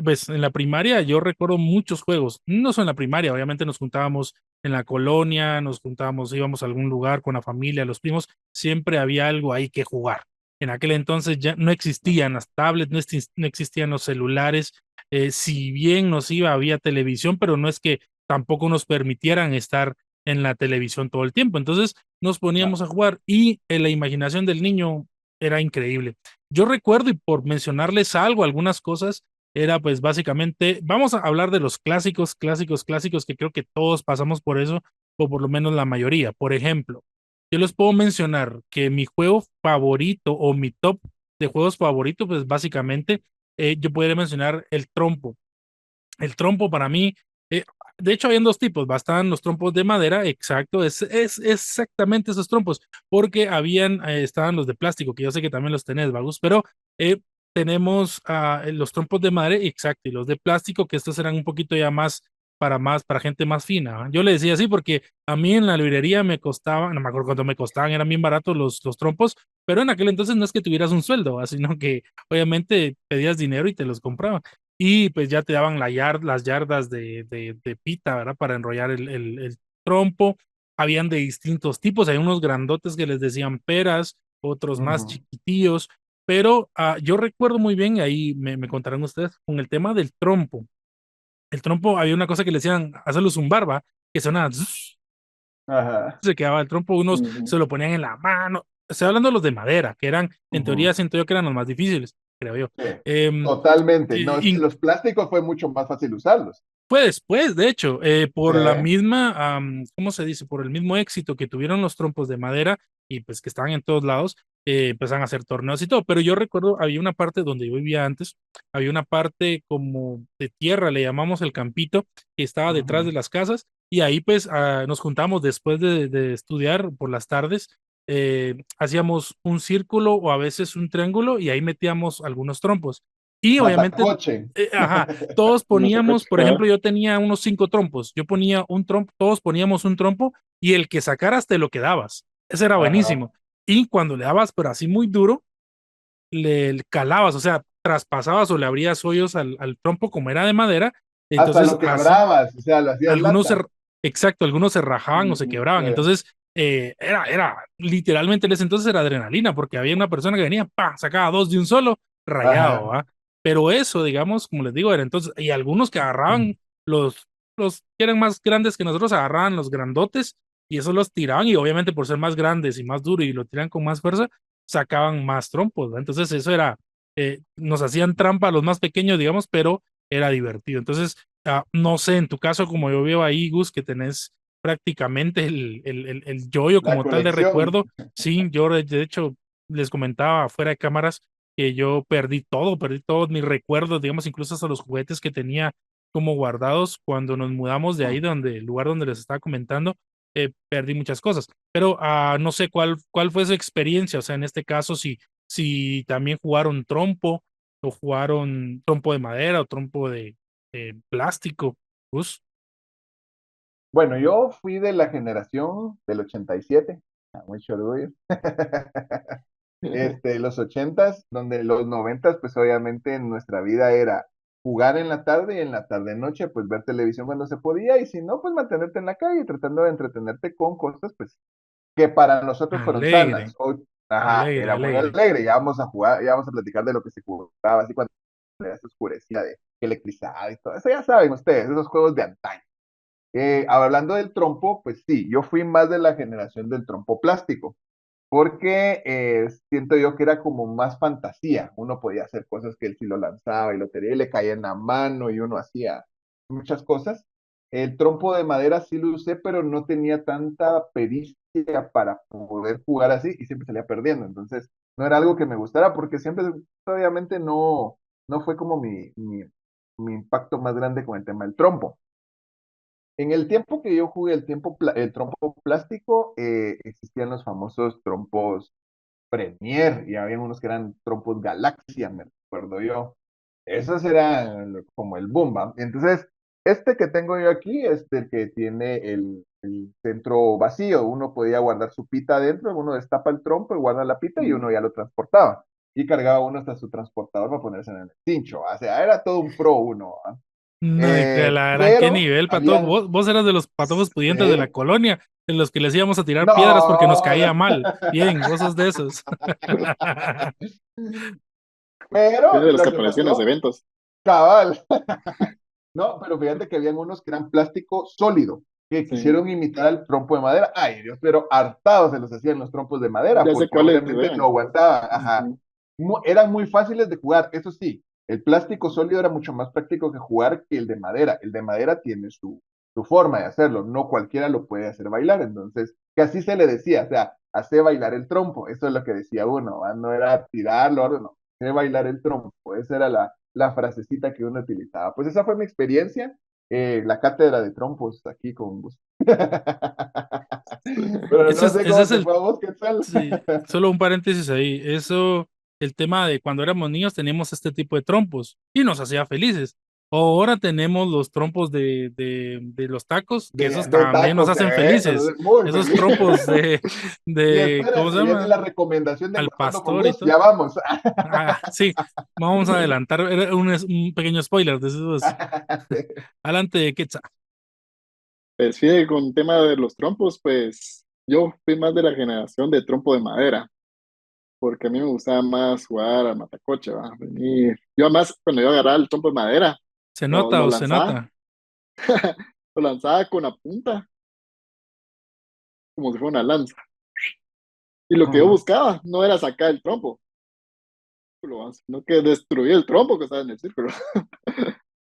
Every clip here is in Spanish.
Pues en la primaria yo recuerdo muchos juegos, no solo en la primaria, obviamente nos juntábamos en la colonia, nos juntábamos, íbamos a algún lugar con la familia, los primos, siempre había algo ahí que jugar. En aquel entonces ya no existían las tablets, no existían los celulares, si bien nos iba, había televisión, pero no es que tampoco nos permitieran estar en la televisión todo el tiempo. Entonces nos No. poníamos a jugar y la imaginación del niño era increíble. Yo recuerdo, y por mencionarles algo, algunas cosas, era pues básicamente, vamos a hablar de los clásicos, clásicos, clásicos, que creo que todos pasamos por eso, o por lo menos la mayoría. Por ejemplo, yo les puedo mencionar que mi juego favorito o mi top de juegos favoritos, pues básicamente, yo podría mencionar el trompo. El trompo para mí, eh, de hecho, habían dos tipos, bastaban los trompos de madera, exacto, es exactamente esos trompos, porque estaban los de plástico, que yo sé que también los tenés, Vagus, pero eh, tenemos los trompos de madera, exacto, y los de plástico, que estos eran un poquito ya más, para gente más fina. ¿Va? Yo le decía así porque a mí en la librería me costaban, no me acuerdo cuánto me costaban, eran bien baratos los trompos, pero en aquel entonces no es que tuvieras un sueldo, ¿va? Sino que obviamente pedías dinero y te los compraban y pues ya te daban las yardas de pita, ¿verdad? Para enrollar el trompo. Habían de distintos tipos, hay unos grandotes que les decían peras, otros más Ujú. chiquitillos, pero yo recuerdo muy bien, ahí me contarán ustedes, con el tema del trompo. El trompo, había una cosa que le decían, hacerlo zumbar, ¿va? Que sonaba, zzz, Ajá. se quedaba el trompo, unos se Ujú. lo ponían en la mano. Estoy hablando de los de madera, que eran, en teoría, Ujú. siento yo que eran los más difíciles, creo yo. Sí, Em, totalmente. No, es que eh, los plásticos fue mucho más fácil usarlos. Fue después, de hecho, Sí. por la misma, ¿cómo se dice? Por el mismo éxito que tuvieron los trompos de madera y pues que estaban en todos lados, empezaron a hacer torneos y todo. Pero yo recuerdo, había una parte donde yo vivía antes, había una parte como de tierra, le llamamos el campito, que estaba detrás de Ujú. las casas y ahí pues nos juntamos después de estudiar por las tardes, hacíamos un círculo o a veces un triángulo y ahí metíamos algunos trompos. Y obviamente, Matacoche. ajá, todos poníamos, Matacoche. por ejemplo, Ajá. yo tenía unos 5 trompos, yo ponía un trompo, todos poníamos un trompo y el que sacaras te lo quedabas. Ese era Ajá. buenísimo. Y cuando le dabas, pero así muy duro, le calabas, o sea, traspasabas o le abrías hoyos al trompo como era de madera. Hasta Entonces, lo así, quebrabas, o sea, lo hacías algunos lata. exacto, algunos se rajaban o se Ujú. Sí. quebraban. Entonces, literalmente en ese entonces era adrenalina, porque había una persona que venía, pa, sacaba dos de un solo, rayado, Ajá. ¿va? Pero eso, digamos, como les digo, era entonces, y algunos que agarraban los que eran más grandes que nosotros, agarraban los grandotes y esos los tiraban, y obviamente por ser más grandes y más duros y lo tiran con más fuerza, sacaban más trompos, ¿va? Entonces, eso era, nos hacían trampa a los más pequeños, digamos, pero era divertido. Entonces, no sé, en tu caso, como yo veo ahí, Gus, que tenés prácticamente el yoyo La como tal de colección. recuerdo. Sí, yo de hecho les comentaba fuera de cámaras que yo perdí todos mis recuerdos, digamos, incluso hasta los juguetes que tenía como guardados cuando nos mudamos de ahí, donde el lugar donde les estaba comentando, perdí muchas cosas. Pero no sé cuál fue su experiencia, o sea, en este caso, si también jugaron trompo o jugaron trompo de madera o trompo de plástico. Gus. Bueno, yo fui de la generación del 87, mucho orgullo. Los 80s, donde los 90s, pues obviamente en nuestra vida era jugar en la tarde y en la tarde-noche, pues ver televisión cuando se podía, y si no, pues mantenerte en la calle tratando de entretenerte con cosas, pues que para nosotros fueron Alegre, sanas. O, ajá, alegre, era muy alegre. alegre, ya vamos a jugar, ya vamos a platicar de lo que se jugaba, así cuando se oscurecía, de electricidad y todo eso, ya saben ustedes, esos juegos de antaño. Hablando del trompo, pues sí, yo fui más de la generación del trompo plástico, porque siento yo que era como más fantasía. Uno podía hacer cosas que él sí lo lanzaba y lo tenía y le caía en la mano y uno hacía muchas cosas. El trompo de madera sí lo usé, pero no tenía tanta pericia para poder jugar así y siempre salía perdiendo. Entonces, no era algo que me gustara porque siempre, obviamente, no fue como mi impacto más grande con el tema del trompo. En el tiempo que yo jugué el trompo plástico, existían los famosos trompos Premier y había unos que eran trompos Galaxia, me recuerdo yo. Esos eran como el boom, ¿va? Entonces, este que tengo yo aquí es el que tiene el centro vacío. Uno podía guardar su pita adentro, uno destapa el trompo y guarda la pita y uno ya lo transportaba. y cargaba uno hasta su transportador para ponerse en el cincho. O sea, era todo un pro uno. ¿Va? No, y que la gran qué Pero nivel, patojo. habían, Vos eras de los patojos pudientes de la eh, colonia, en los que les íbamos a tirar piedras porque nos no, caía mal. Bien, vos sos de esos. pero Tiene de los lo que que aparecían en los pasó, eventos. cabal, no, pero fíjate que habían unos que eran plástico sólido, que Sí. quisieron imitar el trompo de madera. Ay, Dios, pero hartados se los hacían los trompos de madera, Ya sé porque cuáles obviamente no eran. aguantaban. Ajá. Ujú. Eran muy fáciles de jugar, eso sí. El plástico sólido era mucho más práctico que jugar que el de madera. El de madera tiene su forma de hacerlo, no cualquiera lo puede hacer bailar. Entonces, que así se le decía, o sea, hace bailar el trompo. Eso es lo que decía uno, ¿va? No era tirarlo, no, hace bailar el trompo. Esa era la frasecita que uno utilizaba. Pues esa fue mi experiencia, la cátedra de trompos aquí con vos. Pero no sé Ese cómo es te el, fue a vos, ¿qué tal? sí, solo un paréntesis ahí. Eso, el tema de cuando éramos niños teníamos este tipo de trompos y nos hacía felices. Ahora tenemos los trompos de los tacos, que esos De también nos tacos, hacen felices. muy Esos feliz. trompos Y ¿cómo se espera, viene llama? la recomendación de Al Engordando con pastor y Gus, todo. ya vamos. Ah, sí, vamos a adelantar. Era un pequeño spoiler de esos. Adelante, Quetzal. Pues fíjate, con tema de los trompos, pues yo fui más de la generación de trompo de madera, porque a mí me gustaba más jugar a matacoche, ¿va? Venir. Yo además, cuando yo agarraba el trompo de madera, ¿Se lo, nota lo o se lanzaba, nota? lo lanzaba con la punta, como si fuera una lanza. Y lo que yo Ujú, buscaba no era sacar el trompo, sino que destruir el trompo que estaba en el círculo.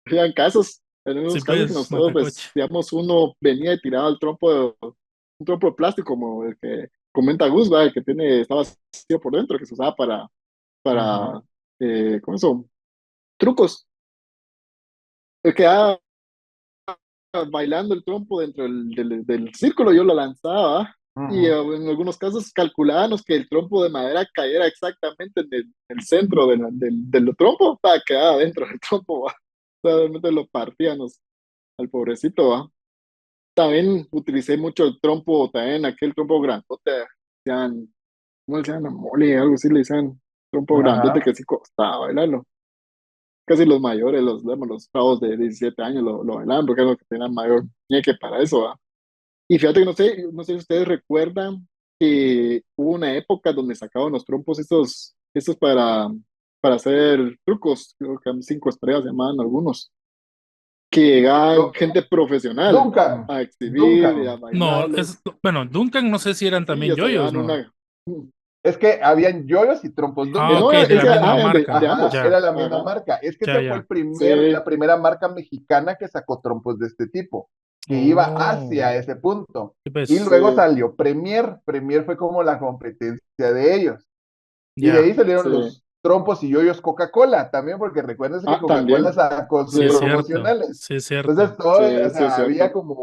Habían casos, en Sí, unos casos que pues, nosotros, matacoche. pues, digamos, uno venía y tiraba el trompo, un trompo de plástico, como el que comenta Gus, ¿va? El que tiene, estaba vacío por dentro, que se usaba ujú, para ¿cómo son? Trucos. El que bailando el trompo dentro del círculo, yo lo lanzaba, y ujú. en algunos casos calculábamos que el trompo de madera cayera exactamente en el centro del trompo, para quedar dentro del trompo, ¿va? O sea, realmente lo partíamos al pobrecito, ¿va? También utilicé mucho el trompo, también aquel trompo grandote, decían, ¿cómo le decían? Mole, algo así le decían, trompo grandote Ajá. que sí costaba bailarlo. Casi los mayores, digamos, los chavos de 17 años lo bailaban porque es lo que tenían mayor ñeque para eso, ¿va? Y fíjate que no sé si ustedes recuerdan que hubo una época donde sacaban los trompos estos para hacer trucos, creo que 5 estrellas se llamaban algunos, que llegaban Do- gente profesional Duncan, a exhibir y a Duncan. No, bailarlos. bueno, Duncan no sé si eran Sí, también hasta yoyos, llevaban ¿no? una. Es que habían yoyos y trompos. Ah, No, ok, era, de es la que, misma de, marca. Ajá, Ya, era la misma ajá, marca. Es que ya, ese fue ya. la sí, primera marca mexicana que sacó trompos de este tipo, que iba Oh, hacia ese punto. sí, Y pues, luego sí, salió Premier. Premier fue como la competencia de ellos. Y de ya. ahí salieron sí. los trompos y yoyos Coca-Cola también, porque recuérdense que Ah, Coca-Cola también, sacó Sí, sus es sí, cierto. promocionales. Sí, es Entonces, cierto. todo, o sí, sí, es sea, había cierto. como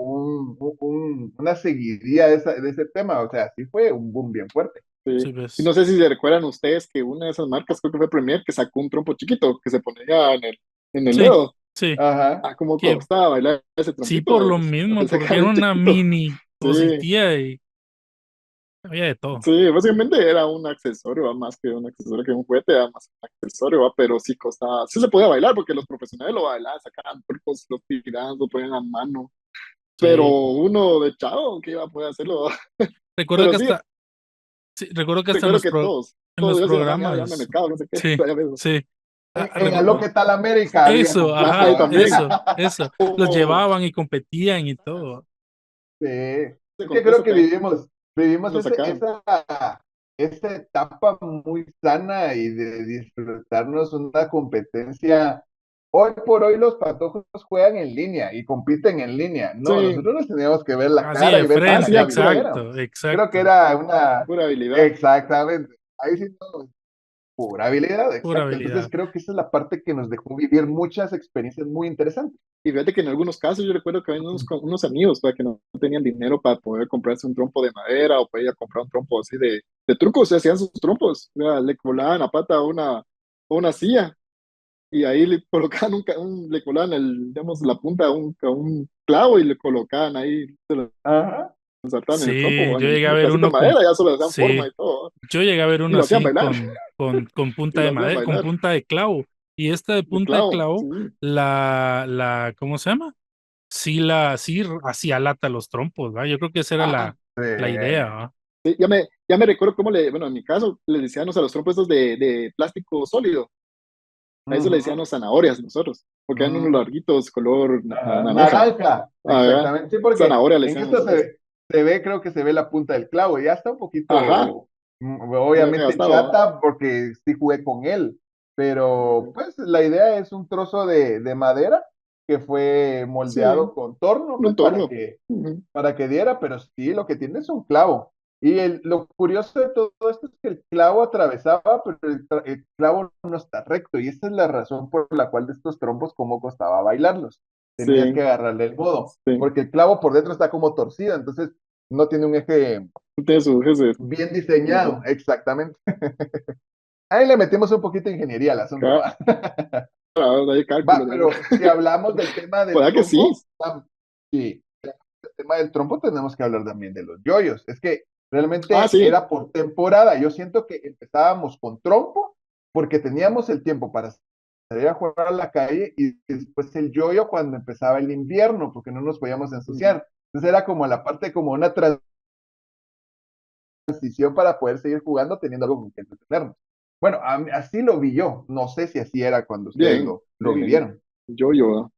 una seguidilla de ese tema. O sea, sí fue un boom bien fuerte. Sí. Sí, Y no pues. sé si se recuerdan ustedes que una de esas marcas, creo que fue Premier, que sacó un trompo chiquito que se ponía en el Sí, dedo. sí. Ajá. Ah, cómo Que costaba bailar ese sí, por trompito. lo mismo, Pensé que porque era era bien una chiquito. mini Sí, cositilla y había de todo. sí, básicamente era un accesorio, ¿va? Más que un accesorio que un juguete, era más un accesorio, ¿va? Pero sí costaba, sí se podía bailar porque los profesionales lo bailaban, sacaban trucos, los tiraban, lo ponían a mano. Pero Sí. uno de chavo que iba a poder hacerlo. Recuerdo Pero que sí, hasta, sí, recuerdo que hasta recuerdo que todos, en todos los yo decía, man, ya me programas, mercado, no sé qué, sí, ya ves. sí. En Aló, ¿qué tal América? Había Eso, concurso, Ahí ajá, ¿ah? también, eso. Los o llevaban y competían y todo. Sí. ese Es que creo contexto que también vivimos lo sacaban. esa etapa muy sana y de disfrutarnos una competencia. Hoy por hoy los patojos juegan en línea y compiten en línea. No, Sí, nosotros nos teníamos que ver la Así cara de y ver qué ah, tan sí, frente, hábiles pura, exacto, éramos. Creo que exacto. era una... pura habilidad. Exactamente. Ahí sí, no, pura habilidad, Pura exacto. Entonces habilidad. creo que esa es la parte que nos dejó vivir muchas experiencias muy interesantes. Y fíjate que en algunos casos yo recuerdo que había unos amigos para que no tenían dinero para poder comprarse un trompo de madera o podía comprar un trompo así de trucos, se hacían sus trompos, o sea, le volaban la pata a una silla y ahí le colocaban le colaban digamos, la punta a un clavo y le colocaban ahí. Ajá. un sartén en el trompo, Sí, o yo en llegué a el ver pedacito de uno con, madera, ya solo le dan forma sí, y todo, yo llegué a ver y uno lo hacían así bailar, con y punta lo de hacían madera, con bailar, punta de clavo. Y esta de de punta de clavo, clavo, sí, ¿cómo se llama? Sí, así alata los trompos, ¿va? Yo creo que esa era ajá. la idea, ¿va? Sí, ya me recuerdo cómo bueno, en mi caso, le decíamos a los trompos estos de plástico sólido, a eso le Ujú. decíamos zanahorias nosotros, porque eran unos Mm, larguitos color ajá, naranja, naranja, ah, exactamente. Sí, porque zanahoria le en decíamos esto nosotros, se ve, creo que se ve la punta del clavo. Ya está un ajá, poquito, ya obviamente gastado, ¿va? chata, porque sí jugué con él. Pero, pues, la idea es un trozo de madera que fue Sí, moldeado con torno, un pues, torno. Ujú. para que diera, pero sí, lo que tiene es un clavo. Y lo curioso de todo esto es que el clavo atravesaba, pero el clavo no está recto. Y esa es la razón por la cual de estos trompos, cómo costaba bailarlos. Tenías que Sí, agarrarle el modo, sí. porque el clavo por dentro está como torcido, entonces no tiene un eje Tiene su jefe. bien Ujú. diseñado, exactamente. Ahí le metimos un poquito de ingeniería al asunto, Claro, ¿va? hay Va, cálculos, digamos. pero si hablamos del tema del ¿Verdad que sí? trompo, sí, el tema del trompo tenemos que hablar también de los yoyos. Es que Ah, realmente sí. era por temporada. Yo siento que empezábamos con trompo porque teníamos el tiempo para salir a jugar a la calle y después el yoyo cuando empezaba el invierno porque no nos podíamos Ujú. ensuciar. Entonces era como la parte, como una transición para poder seguir jugando teniendo algo con que entretenernos. Bueno, así lo vi yo. No sé si así era cuando ustedes Bien, lo bien, bien. vivieron. Yo-yo, ¿va?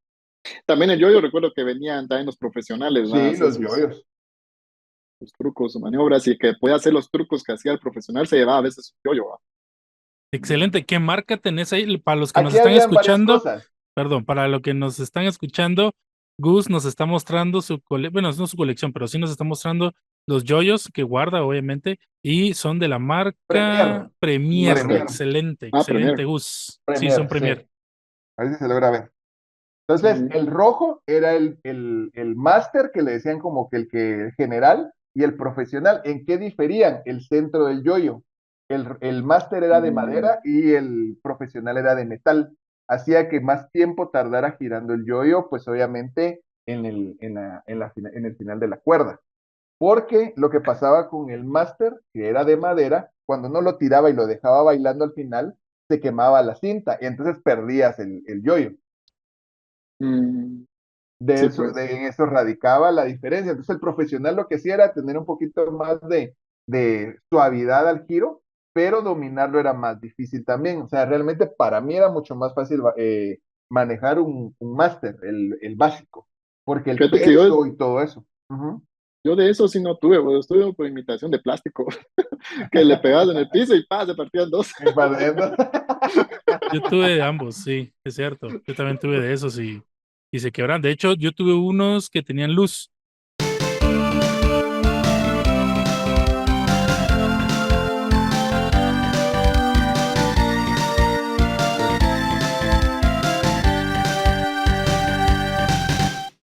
También el yo recuerdo que venían también los profesionales, ¿va? A Sí, hacer los yoyos. sus trucos, sus maniobras, y que podía hacer los trucos que hacía el profesional, se llevaba a veces su yo-yo, ¿va? Excelente. ¿Qué marca tenés ahí? Para los que nos Aquí están habían varias escuchando, cosas. perdón, para los que nos están escuchando, Gus nos está mostrando bueno, no su colección, pero sí nos está mostrando los yoyos que guarda, obviamente, y son de la Premier. marca Premier. Master. Premier. Excelente, Ah, excelente, Premier. Gus. Sí, son Premier, sí. Premier. A ver si se logra ver. Entonces, Sí. el rojo era el máster, que le decían como que el general, y el profesional. ¿En qué diferían? El centro del yoyo. El máster era de Mm, madera y el profesional era de metal. Hacía que más tiempo tardara girando el yoyo, pues obviamente en el final de la cuerda. Porque lo que pasaba con el máster, que era de madera, cuando uno lo tiraba y lo dejaba bailando al final, se quemaba la cinta y entonces perdías el yoyo. mm, De sí, eso, pues. en eso radicaba la diferencia. Entonces el profesional lo que hacía era tener un poquito más de suavidad al giro, pero dominarlo era más difícil también. O sea, realmente para mí era mucho más fácil manejar un máster, el básico, porque el Fíjate que peso y todo eso. Ujú. yo de eso sí no tuve, pues, estuve por imitación de plástico, que le pegabas en el piso y ¡pah! Se partían dos. Y para adentro. Yo tuve de ambos, sí, es cierto. Yo también tuve de esos y se quebran. De hecho, yo tuve unos que tenían luz.